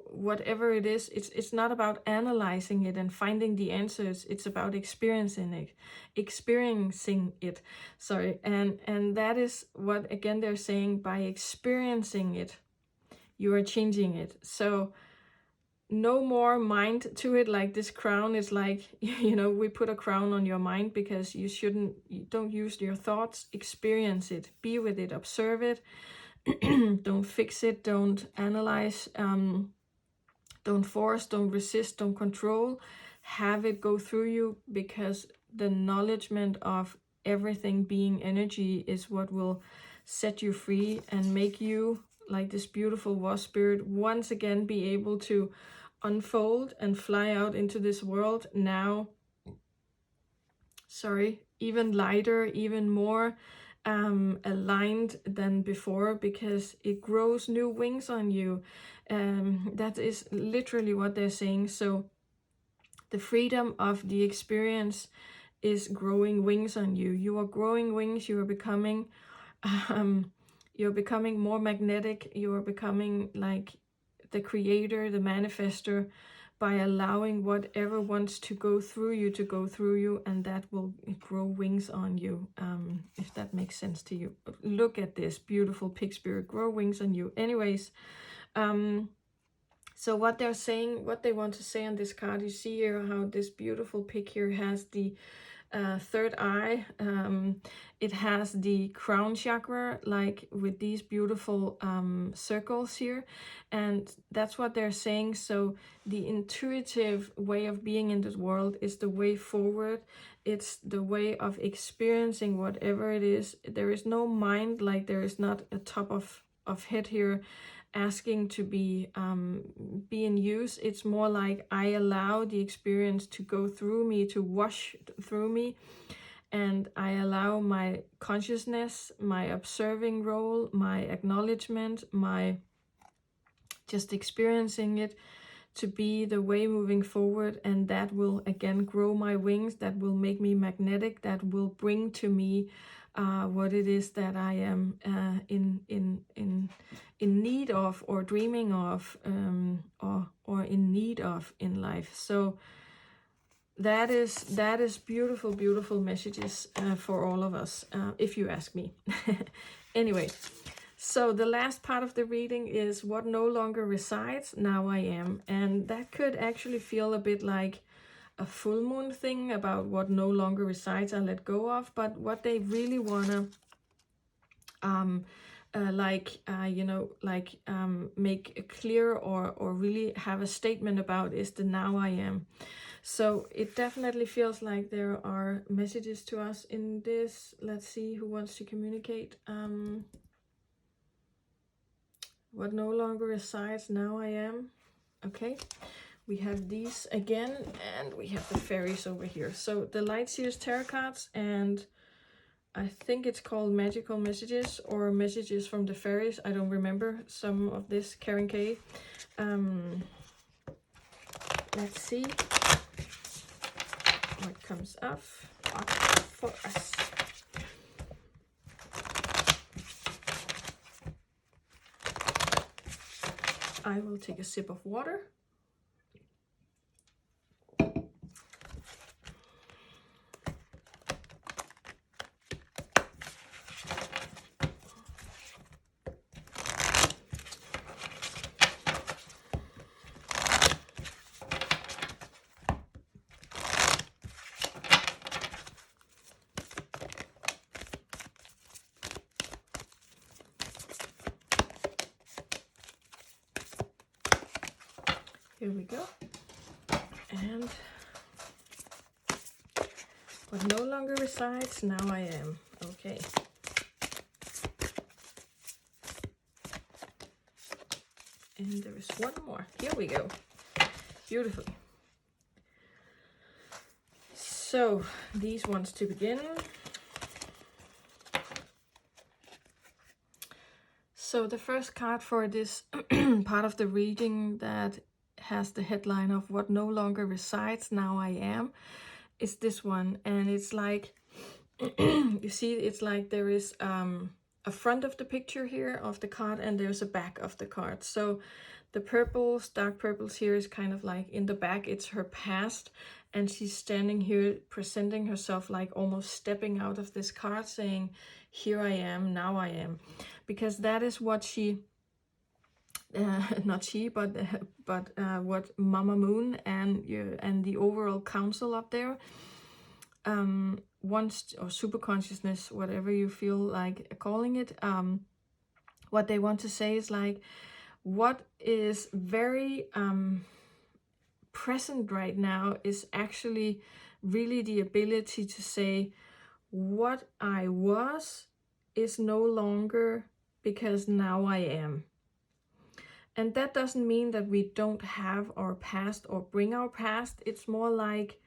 whatever it is. It's not about analyzing it and finding the answers. It's about experiencing it. Sorry. And that is what, again, they're saying, by experiencing it, you are changing it. So no more mind to it. Like this crown is like, we put a crown on your mind because you don't use your thoughts. Experience it, be with it, observe it. Don't fix it, don't analyze, don't force, don't resist, don't control. Have it go through you, because the acknowledgement of everything being energy is what will set you free and make you, like this beautiful wasp spirit, once again be able to unfold and fly out into this world now. Even lighter, even more aligned than before, because it grows new wings on you. That is literally what they're saying. So the freedom of the experience is growing wings on you. You are growing wings. You are becoming more magnetic. You are becoming like the creator, the manifester, by allowing whatever wants to go through you, and that will grow wings on you, if that makes sense to you. Look at this beautiful pig spirit, grow wings on you. Anyways, so what they're saying, what they want to say on this card, you see here how this beautiful pig here has the third eye. It has the crown chakra, like with these beautiful circles here, and that's what they're saying. So the intuitive way of being in this world is the way forward. It's the way of experiencing whatever it is. There is no mind, like there is not a top of head here asking to be in use. It's more like I allow the experience to go through me, to wash through me, and I allow my consciousness, my observing role, my acknowledgement, my just experiencing it to be the way moving forward, and that will again grow my wings, that will make me magnetic, that will bring to me what it is that I am in need of, or dreaming of, or in need of in life. So that is beautiful messages for all of us, if you ask me. Anyway, so the last part of the reading is what no longer resides, now I am. And that could actually feel a bit like a full moon thing about what no longer resides, I let go of. But what they really want to make clear, or really have a statement about, is the now I am. So it definitely feels like there are messages to us in this. Let's see who wants to communicate. What no longer resides, now I am. Okay, we have these again, and we have the fairies over here. So the Light Seers Tarot cards, and I think it's called Magical Messages or Messages from the Fairies. I don't remember some of this, Karen K. Let's see what comes up for us. I will take a sip of water. Here we go. And what no longer resides, now I am. Okay. And there is one more. Here we go. Beautiful. So these ones to begin. So the first card for this part of the reading that has the headline of what no longer resides, now I am, is this one. And it's like, you see, it's like there is a front of the picture here of the card, and there's a back of the card. So the purples, dark purples here, is kind of like in the back, it's her past, and she's standing here presenting herself, like almost stepping out of this card, saying, here I am, now I am. Because that is what she not she, but what Mama Moon and the overall council up there wants, or super consciousness, whatever you feel like calling it, what they want to say is like, what is very present right now is actually really the ability to say, what I was is no longer, because now I am. And that doesn't mean that we don't have our past or bring our past. It's more like,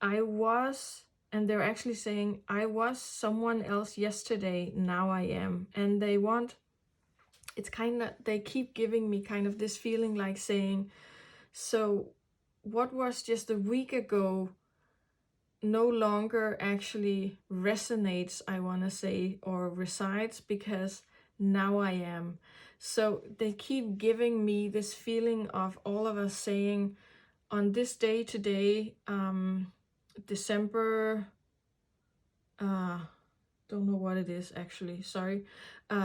I was, and they're actually saying, I was someone else yesterday, now I am. And they want, it's kind of, they keep giving me kind of this feeling like saying, so what was just a week ago no longer actually resonates, I want to say, or resides, because now I am. So they keep giving me this feeling of all of us saying, on this day today, December, don't know what it is actually, sorry,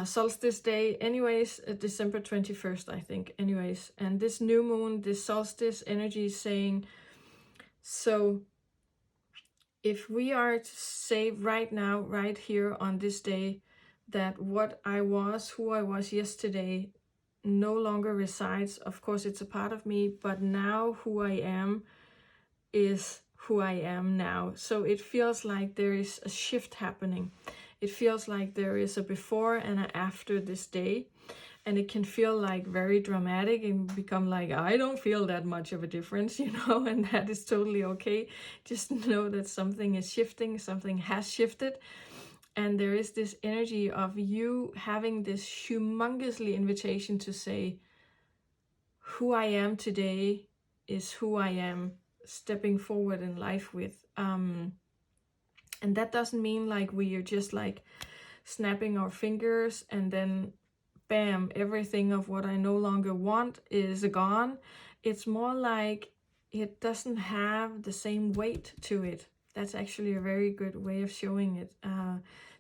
solstice day, anyways, December 21st, I think, anyways. And this new moon, this solstice energy is saying, so if we are to say right now, right here on this day, that what I was, who I was yesterday, no longer resides, of course it's a part of me, but now who I am is who I am now. So it feels like there is a shift happening. It feels like there is a before and an after this day. And it can feel like very dramatic and become like, I don't feel that much of a difference, you know, and that is totally okay. Just know that something is shifting, something has shifted. And there is this energy of you having this humongously invitation to say, who I am today is who I am stepping forward in life with. And that doesn't mean like we are just like snapping our fingers and then bam, everything of what I no longer want is gone. It's more like it doesn't have the same weight to it. That's actually a very good way of showing it.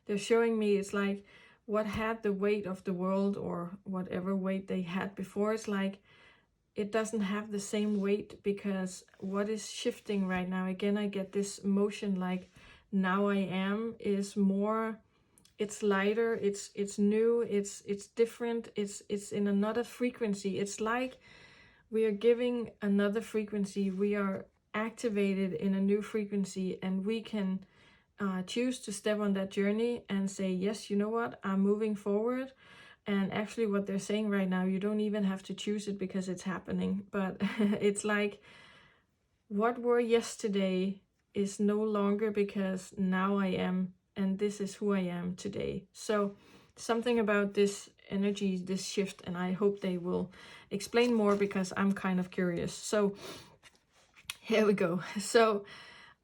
They're showing me it's like what had the weight of the world or whatever weight they had before. It's like it doesn't have the same weight because what is shifting right now, again, I get this motion like now I am is more, it's lighter, it's new, it's different, it's in another frequency. It's like we are giving another frequency, we are activated in a new frequency, and we can choose to step on that journey and say, yes, you know what, I'm moving forward. And actually what they're saying right now, you don't even have to choose it because it's happening. But it's like what were yesterday is no longer, because now I am, and this is who I am today. So something about this energy, this shift, and I hope they will explain more because I'm kind of curious. So here we go. So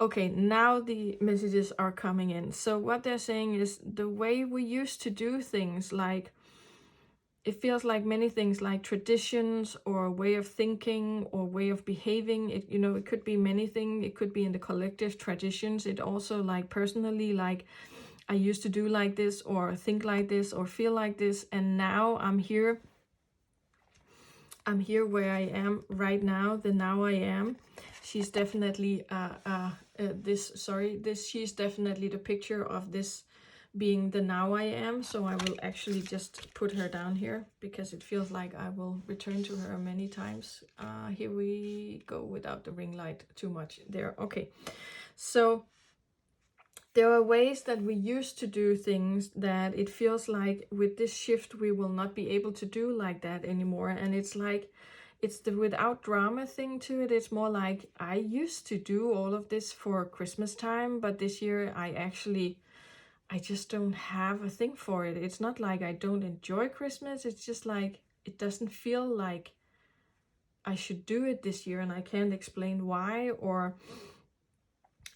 okay, now the messages are coming in. So what they're saying is the way we used to do things, like it feels like many things like traditions or way of thinking or way of behaving. It, you know, it could be many things. It could be in the collective traditions. It also like personally, like I used to do like this or think like this or feel like this. And now I'm here. I'm here where I am right now. The now I am. She's definitely she's definitely the picture of this being the now I am. So I will actually just put her down here because it feels like I will return to her many times. Here we go, without the ring light too much there. Okay, so there are ways that we used to do things that it feels like with this shift we will not be able to do like that anymore. And it's like it's the without drama thing to it. It's more like I used to do all of this for Christmas time, but this year I just don't have a thing for it. It's not like I don't enjoy Christmas. It's just like it doesn't feel like I should do it this year, and I can't explain why. Or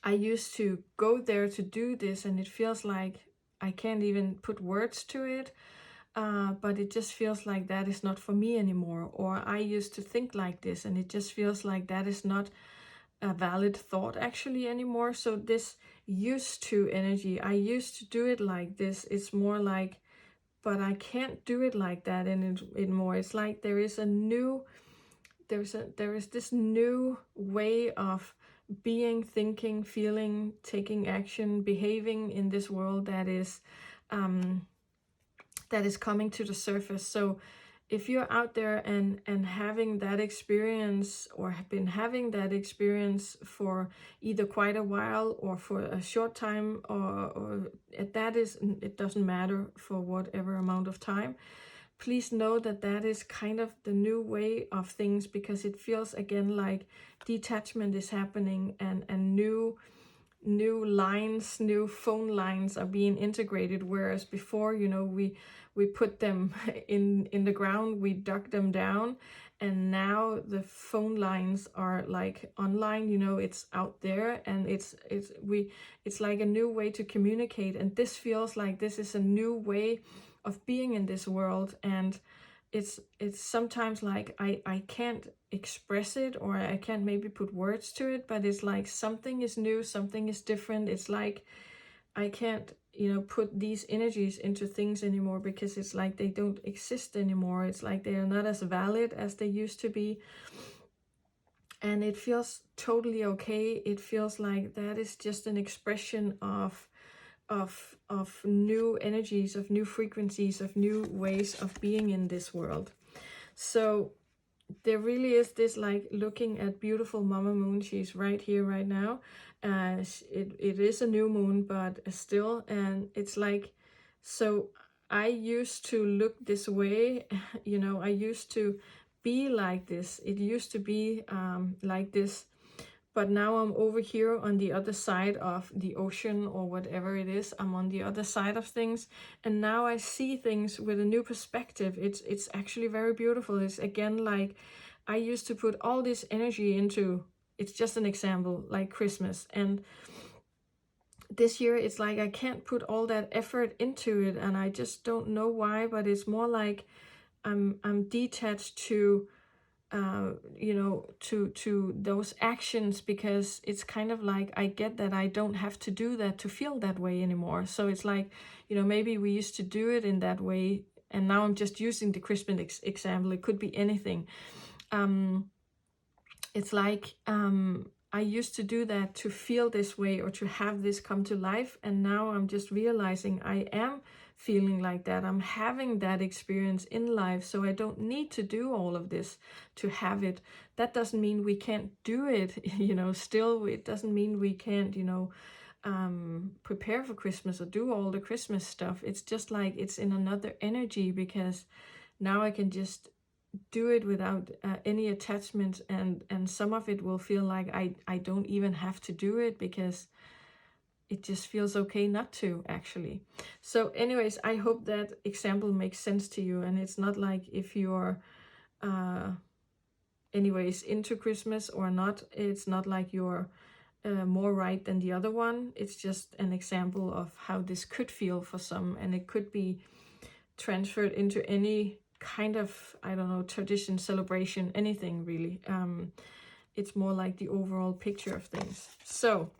I used to go there to do this and it feels like I can't even put words to it. But it just feels like that is not for me anymore. Or I used to think like this and it just feels like that is not a valid thought actually anymore. So this used to energy, I used to do it like this, it's more like, but I can't do it like that anymore. It's like there is a new, there is this new way of being, thinking, feeling, taking action, behaving in this world that is coming to the surface. So if you're out there and having that experience, or have been having that experience for either quite a while or for a short time, or that is, it doesn't matter for whatever amount of time, please know that that is kind of the new way of things, because it feels again like detachment is happening, and new lines, new phone lines are being integrated, whereas before, you know, we put them in the ground, we dug them down, and now the phone lines are like online, you know, it's out there, and it's like a new way to communicate. And this feels like this is a new way of being in this world. And it's sometimes like I can't express it, or I can't maybe put words to it, but it's like something is new, something is different. It's like I can't, you know, put these energies into things anymore, because it's like they don't exist anymore. It's like they are not as valid as they used to be. And it feels totally okay. It feels like that is just an expression of new energies, of new frequencies, of new ways of being in this world. So there really is this, like, looking at beautiful Mama Moon. She's right here right now. It is a new moon, but still, and it's like, so I used to look this way, you know, I used to be like this. It used to be like this, but now I'm over here on the other side of the ocean or whatever it is. I'm on the other side of things, and now I see things with a new perspective. It's actually very beautiful. It's again like I used to put all this energy into, it's just an example, like Christmas. And this year it's like I can't put all that effort into it, and I just don't know why, but it's more like I'm detached to you know, to those actions, because it's kind of like I get that I don't have to do that to feel that way anymore. So it's like, you know, maybe we used to do it in that way, and now I'm just using the Christmas example. It could be anything. It's like I used to do that to feel this way or to have this come to life, and now I'm just realizing I am feeling like that. I'm having that experience in life, so I don't need to do all of this to have it. That doesn't mean we can't do it, you know, still. It doesn't mean we can't, you know, prepare for Christmas or do all the Christmas stuff. It's just like it's in another energy, because now I can just do it without any attachment, and some of it will feel like I don't even have to do it, because it just feels okay not to, actually. So anyways, I hope that example makes sense to you, and it's not like if you're anyways into Christmas or not, it's not like you're more right than the other one. It's just an example of how this could feel for some, and it could be transferred into any kind of, I don't know, tradition, celebration, anything really. It's more like the overall picture of things. So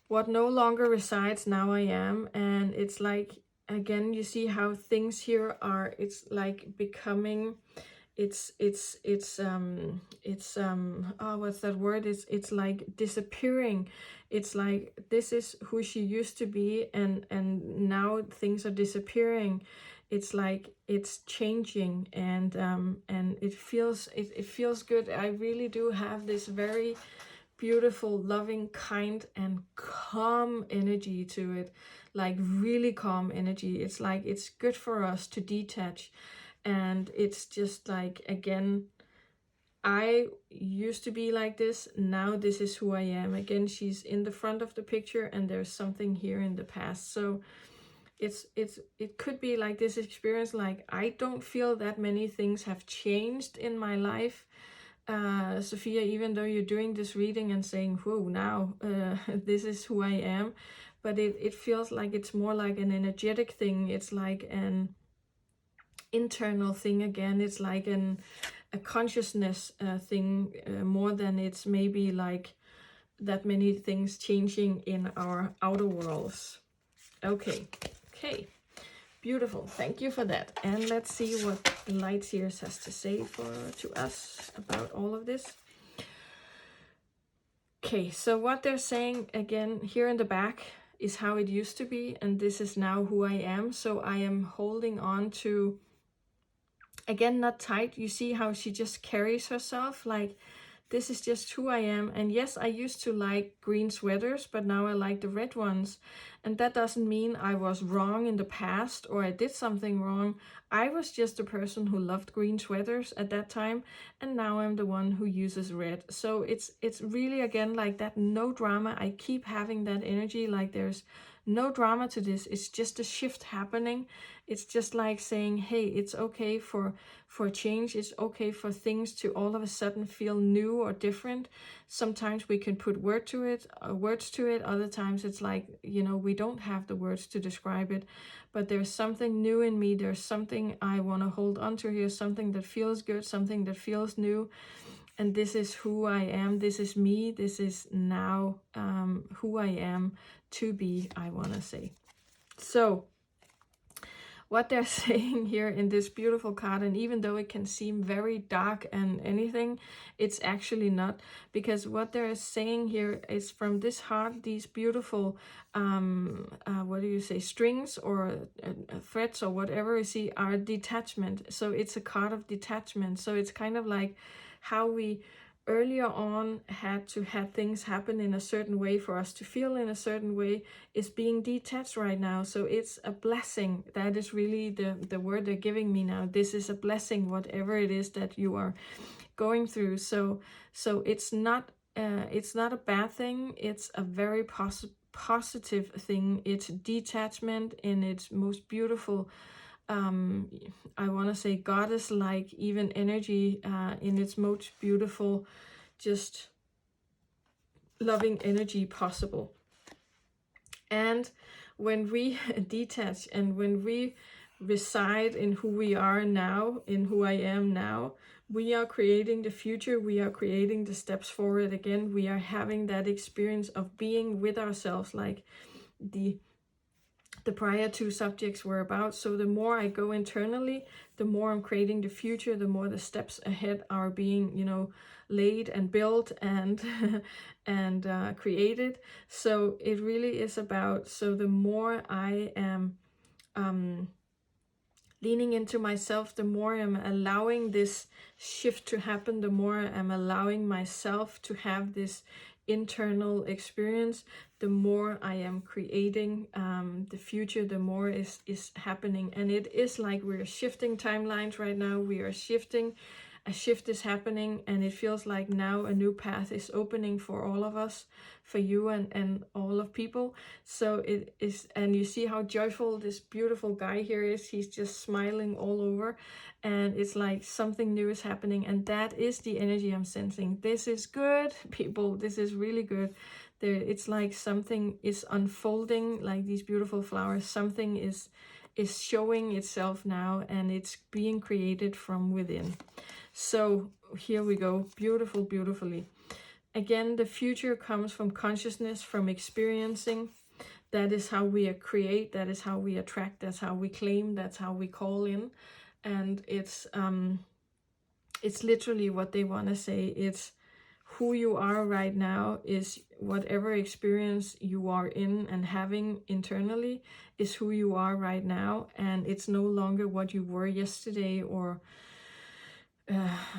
what no longer resides, now I am. And it's like, again, you see how things here are, it's like becoming, it's oh, what's that word? It's like disappearing. It's like this is who she used to be, and now things are disappearing. It's like it's changing, and it feels good. I really do have this very beautiful, loving, kind, and calm energy to it, like really calm energy. It's like it's good for us to detach. And it's just like, again, I used to be like this, now this is who I am. Again, she's in the front of the picture, and there's something here in the past. So it could be like this experience, like I don't feel that many things have changed in my life, Zofiia, even though you're doing this reading and saying, whoa, now this is who I am. But it feels like it's more like an energetic thing. It's like an internal thing again. It's like a consciousness thing, more than it's maybe like that many things changing in our outer worlds. Okay, beautiful. Thank you for that. And let's see what the light seers has to say to us about all of this. Okay, so what they're saying again here in the back is how it used to be, and this is now who I am. So I am holding on to, again, not tight. You see how she just carries herself, like this is just who I am. And yes, I used to like green sweaters, but now I like the red ones. And that doesn't mean I was wrong in the past or I did something wrong. I was just a person who loved green sweaters at that time, and now I'm the one who uses red. So it's really, again, like that, no drama. I keep having that energy, like there's no drama to this. It's just a shift happening. It's just like saying, hey, it's okay for change. It's okay for things to all of a sudden feel new or different. Sometimes we can put words to it. Other times it's like, you know, we don't have the words to describe it, but there's something new in me. There's something I want to hold on to here, something that feels good, something that feels new. And this is who I am. This is me. This is now who I am to be, I want to say. So what they're saying here in this beautiful card, and even though it can seem very dark and anything, it's actually not, because what they're saying here is from this heart, these beautiful what do you say, strings or threads or whatever you see are detachment. So it's a card of detachment. So it's kind of like how we earlier on had to have things happen in a certain way for us to feel in a certain way, is being detached right now. So it's a blessing. That is really the word they're giving me now. This is a blessing, whatever it is that you are going through. So it's not a bad thing. It's a very positive thing. It's detachment in its most beautiful, I want to say goddess-like even energy, in its most beautiful, just loving energy possible. And when we detach and when we reside in who we are now, in who I am now, we are creating the future, we are creating the steps forward again, we are having that experience of being with ourselves, like the prior two subjects were about. So the more I go internally, the more I'm creating the future, the more the steps ahead are being, you know, laid and built and and created. So it really is about, so the more I am leaning into myself, the more I'm allowing this shift to happen, the more I'm allowing myself to have this internal experience, the more I am creating the future, the more is happening. And it is like we're shifting timelines right now. We are shifting, a shift is happening, and it feels like now a new path is opening for all of us, for you and all of people. So it is, and you see how joyful this beautiful guy here is. He's just smiling all over, and it's like something new is happening, and that is the energy I'm sensing. This is good, people. This is really good. It's like something is unfolding, like these beautiful flowers. Something is showing itself now, and it's being created from within. So here we go. Beautiful, beautifully. Again, the future comes from consciousness, from experiencing. That is how we create, that is how we attract, that's how we claim, that's how we call in. And it's literally what they want to say. It's who you are right now, is whatever experience you are in and having internally is who you are right now. And it's no longer what you were yesterday or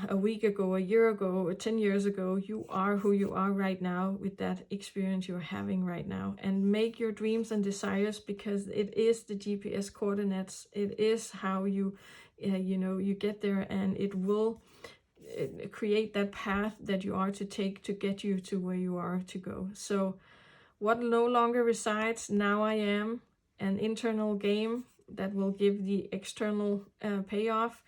a week ago, a year ago, or 10 years ago. You are who you are right now with that experience you're having right now. And make your dreams and desires, because it is the GPS coordinates. It is how you, you know, you get there, and it will create that path that you are to take to get you to where you are to go. So what no longer resides, now I am, an internal game that will give the external payoff.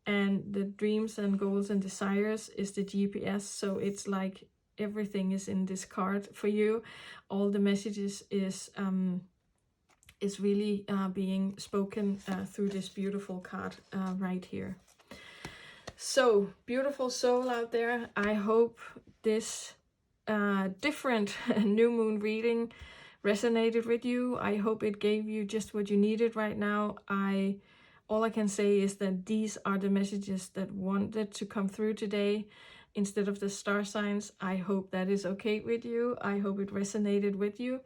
And the dreams and goals and desires is the GPS. So it's like everything is in this card for you. All the messages is really being spoken through this beautiful card right here. So beautiful soul out there, I hope this different new moon reading resonated with you. I hope it gave you just what you needed right now. All I can say is that these are the messages that wanted to come through today instead of the star signs. I hope that is okay with you. I hope it resonated with you.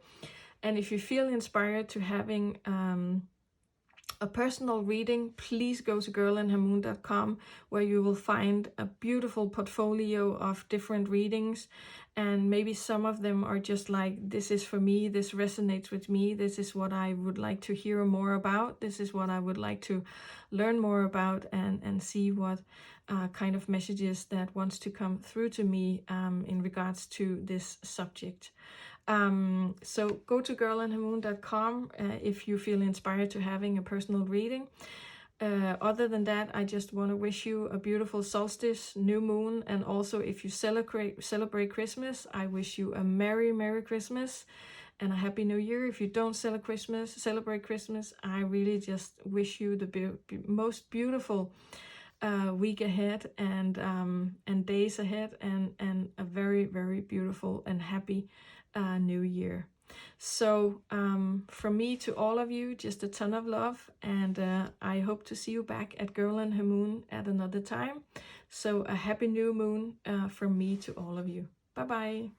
And if you feel inspired to having a personal reading, please go to girlandhermoon.com, where you will find a beautiful portfolio of different readings. And maybe some of them are just like, this is for me, this resonates with me, this is what I would like to hear more about, this is what I would like to learn more about, and see what kind of messages that wants to come through to me in regards to this subject. So go to girlandhermoon.com if you feel inspired to having a personal reading. Other than that, I just want to wish you a beautiful solstice, new moon, and also if you celebrate Christmas, I wish you a Merry Christmas and a Happy New Year. If you don't celebrate Christmas, I really just wish you the most beautiful week ahead and days ahead, and a very, very beautiful and happy New Year. So from me to all of you, just a ton of love, and I hope to see you back at Girl and Her Moon at another time. So a happy new moon from me to all of you. Bye bye.